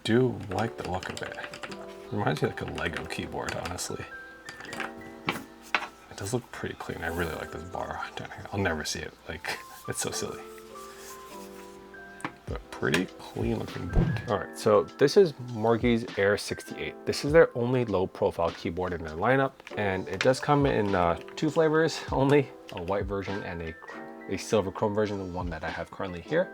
do like the look of it. Reminds me of like a Lego keyboard, honestly. It does look pretty clean. I really like this bar. I'll never see it. Like, it's so silly. But pretty clean looking board. All right, so this is Morgrie's Air 68. This is their only low profile keyboard in their lineup. And it does come in 2 flavors only, a white version and a silver chrome version, the one that I have currently here.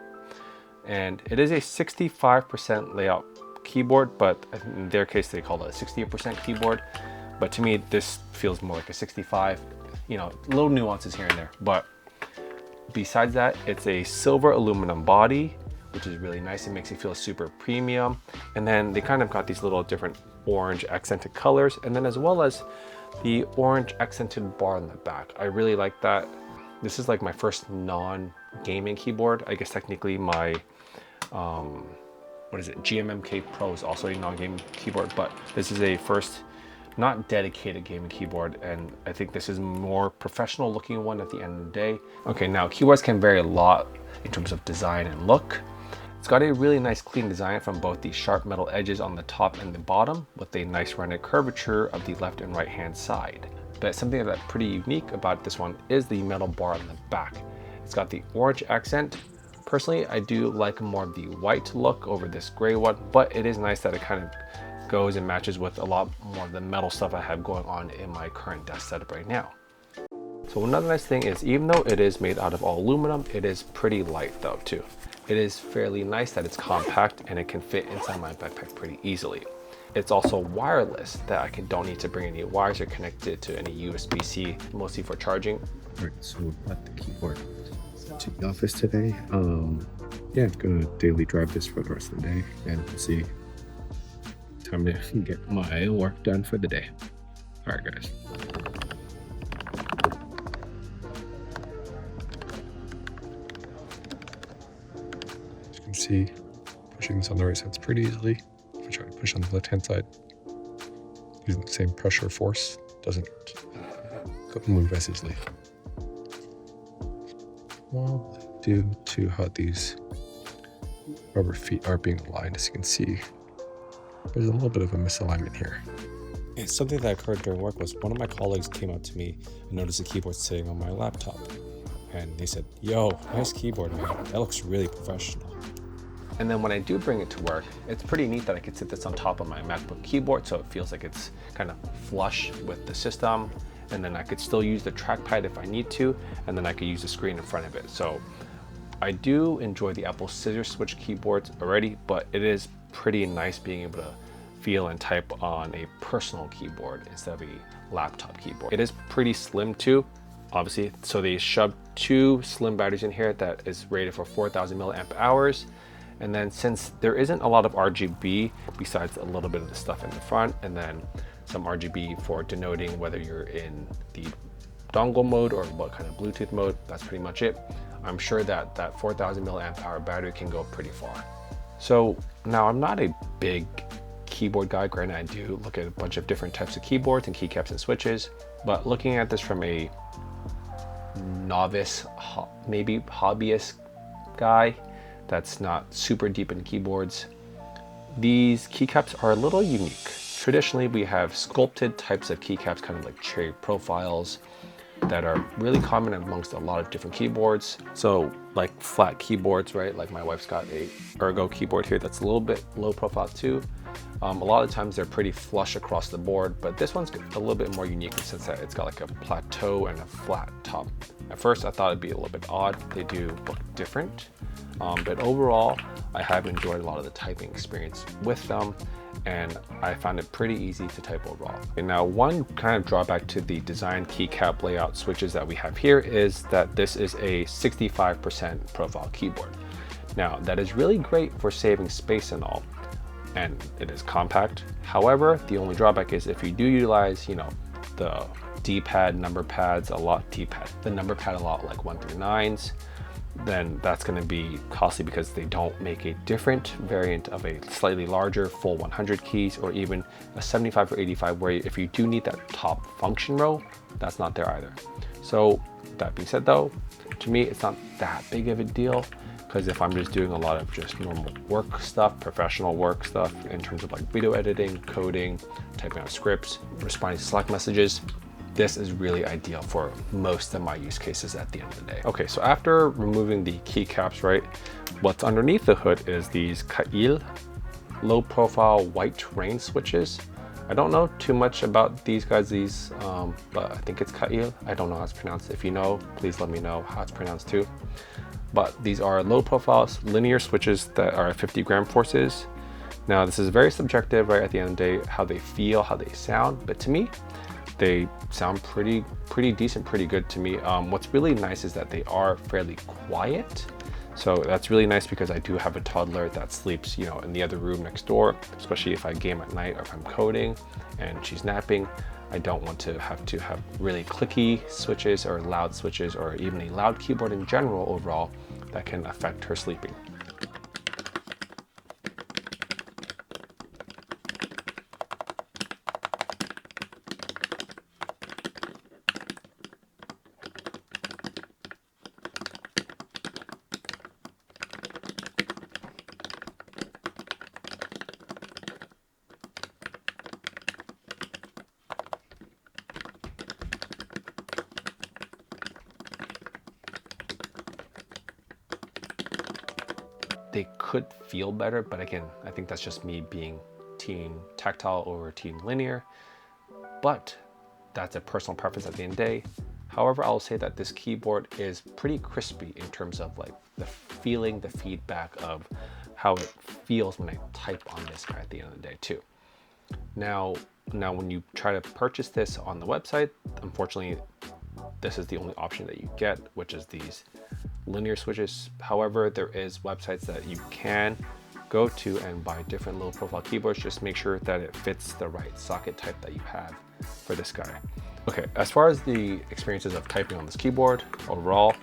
And it is a 65% layout keyboard, but in their case, they call it a 60% keyboard. But to me, this feels more like a 65, you know, little nuances here and there. But besides that, it's a silver aluminum body, which is really nice. It makes it feel super premium. And then they kind of got these little different orange accented colors. And then as well as the orange accented bar in the back. I really like that. This is like my first non-gaming keyboard. I guess technically my, what is it? GMMK Pro is also a non-gaming keyboard, but this is a first not dedicated gaming keyboard, and I think this is more professional looking one at the end of the day. Okay, now keyboards can vary a lot in terms of design and look. It's got a really nice clean design from both the sharp metal edges on the top and the bottom, with a nice rounded curvature of the left and right hand side. But something that's pretty unique about this one is the metal bar on the back. It's got the orange accent. Personally, I do like more of the white look over this gray one, but it is nice that it kind of goes and matches with a lot more of the metal stuff I have going on in my current desk setup right now. So another nice thing is, even though it is made out of all aluminum, it is pretty light though too. It is fairly nice that it's compact and it can fit inside my backpack pretty easily. It's also wireless, that I don't need to bring any wires or connect it to any USB-C, mostly for charging. All right, so we brought the keyboard to the office today. Yeah, I'm gonna daily drive this for the rest of the day, and we'll see. Time to get my work done for the day. All right, guys. As you can see, pushing this on the right side is pretty easily. If I try to push on the left-hand side, using the same pressure force, doesn't move as easily. Well, due to how these rubber feet are being aligned, as you can see, there's a little bit of a misalignment here. It's something that occurred during work. Was one of my colleagues came up to me and noticed a keyboard sitting on my laptop, and they said, "Yo, nice keyboard, man. That looks really professional." And then when I do bring it to work, it's pretty neat that I could sit this on top of my MacBook keyboard, so it feels like it's kind of flush with the system. And then I could still use the trackpad if I need to, and then I could use the screen in front of it. So I do enjoy the Apple Scissor Switch keyboards already, but it is pretty nice being able to feel and type on a personal keyboard instead of a laptop keyboard. It is pretty slim too, obviously. So they shoved 2 slim batteries in here that is rated for 4,000 milliamp hours. And then since there isn't a lot of RGB besides a little bit of the stuff in the front, and then some RGB for denoting whether you're in the dongle mode or what kind of Bluetooth mode, that's pretty much it. I'm sure that that 4,000 milliamp hour battery can go pretty far. So now I'm not a big keyboard guy. Granted, I do look at a bunch of different types of keyboards and keycaps and switches, but looking at this from a novice, maybe hobbyist guy that's not super deep in keyboards, these keycaps are a little unique. Traditionally, we have sculpted types of keycaps, kind of like cherry profiles, that are really common amongst a lot of different keyboards. So like flat keyboards, right? Like my wife's got a Ergo keyboard here that's a little bit low profile too. A lot of times they're pretty flush across the board, but this one's a little bit more unique in the sense that it's got like a plateau and a flat top. At first I thought it'd be a little bit odd. They do look different, but overall I have enjoyed a lot of the typing experience with them, and I found it pretty easy to type overall. And now one kind of drawback to the design keycap layout switches that we have here is that this is a 65% profile keyboard. Now that is really great for saving space and all, and it is compact. However, the only drawback is if you do utilize, you know, the D-pad, number pads a lot, the number pad a lot, like 1 through 9s, then that's going to be costly because they don't make a different variant of a slightly larger full 100 keys, or even a 75 or 85, where if you do need that top function row, that's not there either. So that being said though, to me it's not that big of a deal. because if I'm just doing a lot of just normal work stuff, professional work stuff in terms of like video editing, coding, typing out scripts, responding to Slack messages, this is really ideal for most of my use cases at the end of the day. Okay, so after removing the keycaps, right, what's underneath the hood is these Kail low profile white rain switches. I don't know too much about these guys, but I think it's Kail. I don't know how it's pronounced. If you know, please let me know how it's pronounced too. But these are low profile linear switches that are 50 gram forces. Now this is very subjective, right? At the end of the day, how they feel, how they sound, but to me, they sound pretty decent, pretty good to me. What's really nice is that they are fairly quiet. So that's really nice because I do have a toddler that sleeps, you know, in the other room next door, especially if I game at night or if I'm coding and she's napping. I don't want to have really clicky switches or loud switches or even a loud keyboard in general overall that can affect her sleeping. They could feel better, but again, I think that's just me being team tactile over team linear, but that's a personal preference at the end of the day. However, I'll say that this keyboard is pretty crispy in terms of like the feeling, the feedback of how it feels when I type on this guy at the end of the day too. Now when you try to purchase this on the website, unfortunately, this is the only option that you get, which is these linear switches. However, there is websites that you can go to and buy different low profile keyboards. Just make sure that it fits the right socket type that you have for this guy. Okay, as far as the experiences of typing on this keyboard overall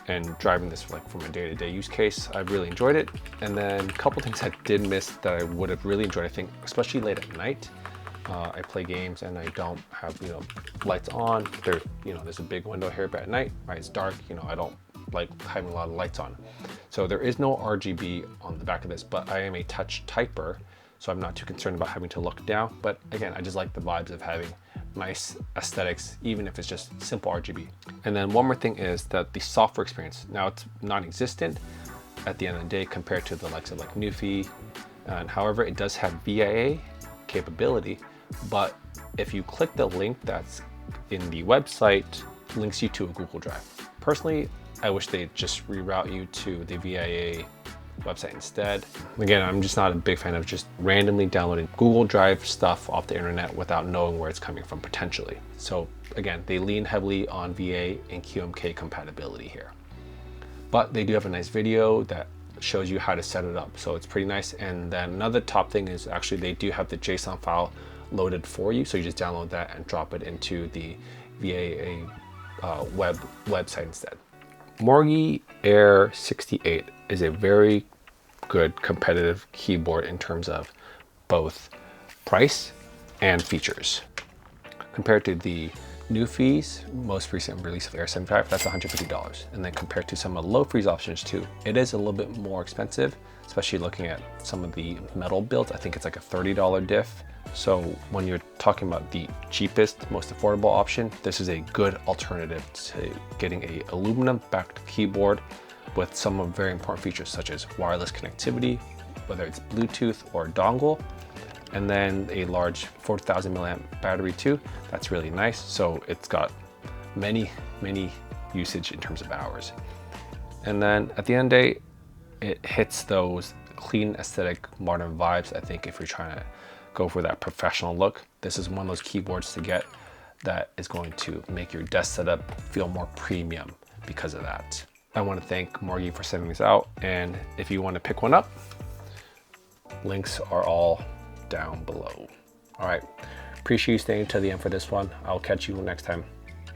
and driving this like from a day-to-day use case, I've really enjoyed it. And then a couple things I did miss that I would have really enjoyed, I think, especially late at night. I play games and I don't have, you know, lights on. There's a big window here, but at night, right, it's dark, you know, I don't like having a lot of lights on. So there is no RGB on the back of this, but I am a touch typer, so I'm not too concerned about having to look down. But again, I just like the vibes of having nice aesthetics, even if it's just simple RGB. And then one more thing is that the software experience, now it's non-existent at the end of the day compared to the likes of like Newfie. And however, it does have VIA capability, but if you click the link that's in the website, links you to a Google Drive. Personally, I wish they'd just reroute you to the VIA website instead. Again, I'm just not a big fan of just randomly downloading Google Drive stuff off the internet without knowing where it's coming from potentially. So again, they lean heavily on VA and QMK compatibility here. But they do have a nice video that shows you how to set it up. So it's pretty nice. And then another top thing is actually they do have the JSON file loaded for you. So you just download that and drop it into the VA website instead. Morgrie Air 68 is a very good competitive keyboard in terms of both price and features. Compared to the Newfie's most recent release of Air 75, that's $150. And then compared to some of the low freeze options too, it is a little bit more expensive, especially looking at some of the metal builds. I think it's like a $30 diff. So when you're talking about the cheapest, most affordable option, this is a good alternative to getting a aluminum backed keyboard with some of very important features such as wireless connectivity, whether it's Bluetooth or dongle, and then a large 40,000 milliamp battery too. That's really nice. So it's got many usage in terms of hours. And then at the end of the day, it hits those clean aesthetic modern vibes. I think if you're trying to go for that professional look, this is one of those keyboards to get that is going to make your desk setup feel more premium because of that. I want to thank Morgrie for sending this out, and if you want to pick one up, links are all down below. All right, appreciate you staying to the end for this one. I'll catch you next time.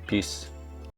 Peace.